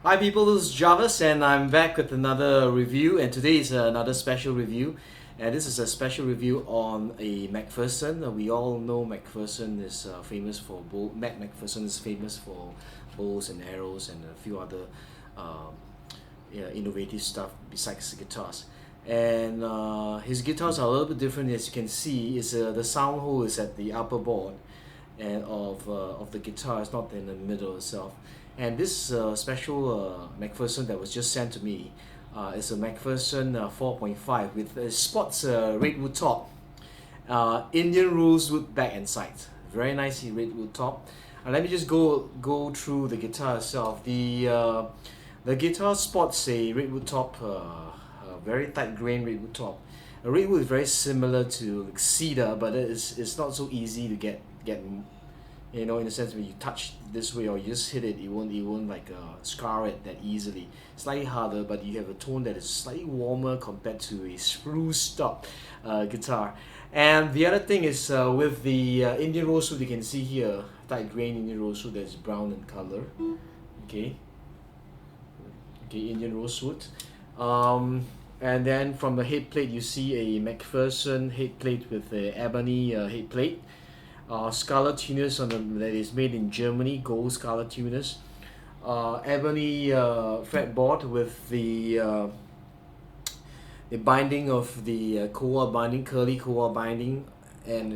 Hi people, this is Jarvis and I'm back with another review, and today is another special review, and this is a special review on a Mcpherson. We all know Mcpherson is famous for Mcpherson is famous for bows and arrows and a few other uh, innovative stuff besides guitars. And his guitars are a little bit different. As you can see, is the sound hole is at the upper board and of the guitar. It's not in the middle itself. And this special Mcpherson that was just sent to me is a Mcpherson 4.5 with a sports redwood top, Indian rosewood back and sides. Very nice redwood top. Let me just go through the guitar itself. The guitar sports a redwood top, a very tight grain redwood top. A redwood is very similar to cedar, but it's not so easy to get in the sense when you touch this way or you just hit it, it won't like scar it that easily. Slightly harder, but you have a tone that is slightly warmer compared to a spruce top guitar. And the other thing is with the Indian rosewood, you can see here tight grain Indian rosewood that's brown in color. Okay, Indian rosewood. And then from the head plate, you see a Mcpherson head plate with a ebony head plate. Scarlet tuners that is made in Germany, gold scarlet tuners. Ebony fretboard with the binding of the koa binding, curly koa binding, and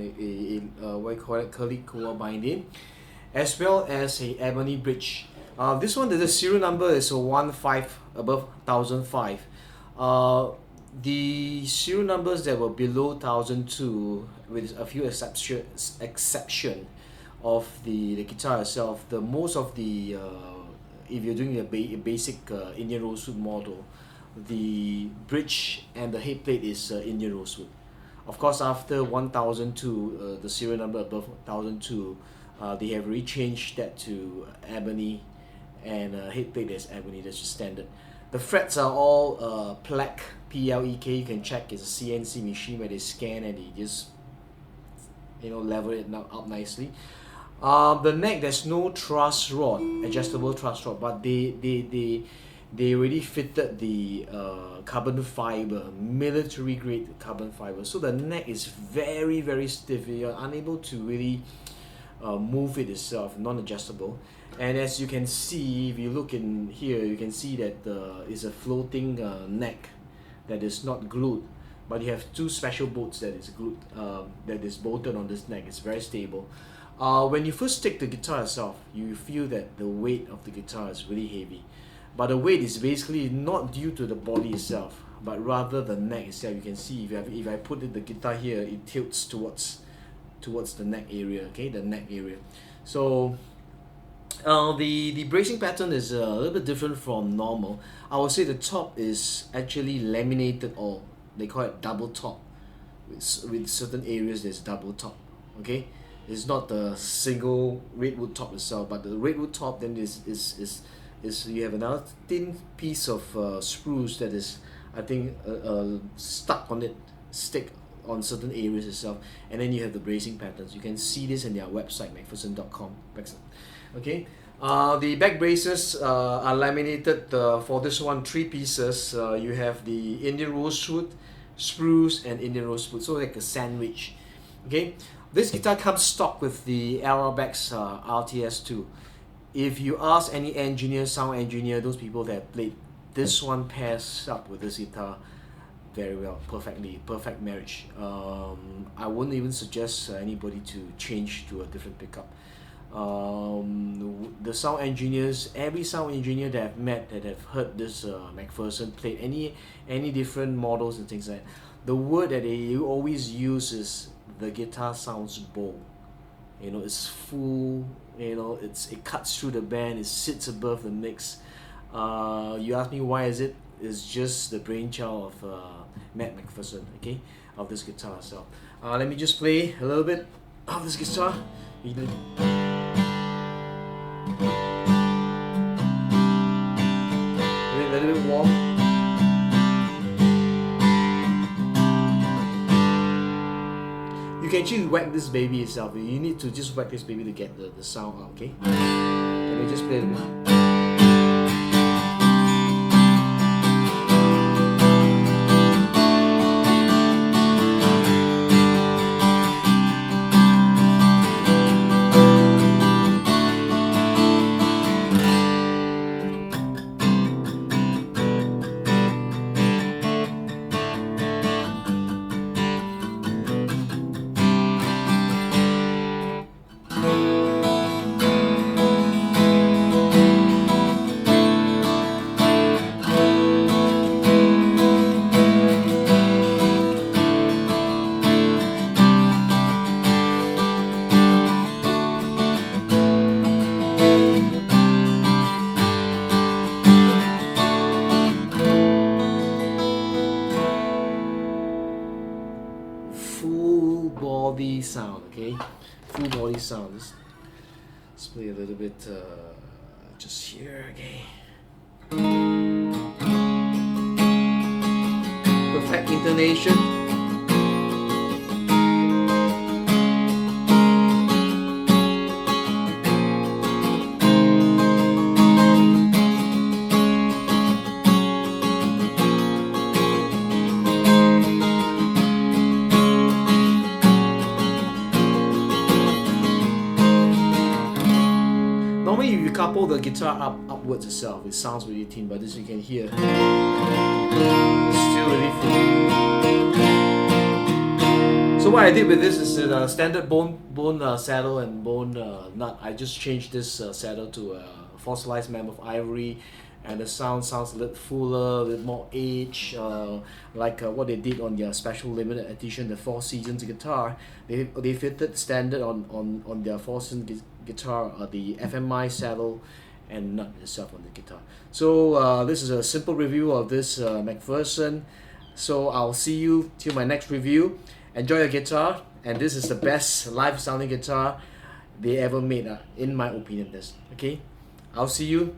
what you call it, curly koa binding, as well as a ebony bridge. This one, the serial number is a 15 above 1005. The serial numbers that were below 1002, with a few exception of the guitar itself, the most of the if you're doing a basic Indian rosewood model, the bridge and the head plate is Indian rosewood. Of course, after 1002, the serial number above 1002, they have rechanged that to ebony, and head plate is ebony. That's just standard. The frets are all plek, P-L-E-K. You can check. It's a CNC machine where they scan and they just level it up nicely. The neck, there's no truss rod, adjustable truss rod, but they already fitted the carbon fiber, military grade carbon fiber. So the neck is very, very stiff. You're unable to really move it itself, non-adjustable. And as you can see, if you look in here, you can see that it's a floating neck that is not glued, but you have two special bolts that is glued, that is bolted on this neck. It's very stable. When you first take the guitar itself, you feel that the weight of the guitar is really heavy, but the weight is basically not due to the body itself, but rather the neck itself. You can see if I put the guitar here, it tilts towards the neck area. Okay, the neck area. So the bracing pattern is a little bit different from normal. I would say the top is actually laminated, or they call it double top. With certain areas there's double top. Okay, it's not the single redwood top itself, but the redwood top then is you have another thin piece of spruce that is, I think, stuck on it, stick on certain areas itself, and then you have the bracing patterns. You can see this in their website, Mcpherson.com. Okay, the back braces are laminated for this one, 3 pieces. You have the Indian rosewood, spruce, and Indian rosewood, so like a sandwich. Okay, this guitar comes stock with the Arabex RTS2. If you ask any engineer, sound engineer, those people that have played, this one pairs up with this guitar very well, perfect marriage. I wouldn't even suggest anybody to change to a different pickup. The sound engineers, every sound engineer that I've met that have heard this Mcpherson played any different models and things like that, the word that they always use is the guitar sounds bold. It's full. It cuts through the band. It sits above the mix. You ask me why is it? It's just the brainchild of Matt Mcpherson, okay, of this guitar. So let me just play a little bit of this guitar. A little bit warm. You can actually whack this baby itself. You need to just whack this baby to get the sound out, okay? Let me just play a little bit. sound, okay? Full body sound. Let's play a little bit just here, okay? Perfect intonation. Normally, if you couple the guitar upwards itself, it sounds really thin, but as you can hear, it's still really thin. So what I did with this is a standard bone saddle and bone nut. I just changed this saddle to fossilized mammoth ivory, and the sounds a little fuller, a little more age, like what they did on their special limited edition, the Four Seasons guitar. They fitted standard on their Four Seasons guitar, the FMI saddle and nut itself on the guitar. So this is a simple review of this Mcpherson. So I'll see you till my next review. Enjoy your guitar, and this is the best live sounding guitar they ever made, in my opinion. Okay, I'll see you.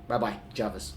Bye bye, Jarvis.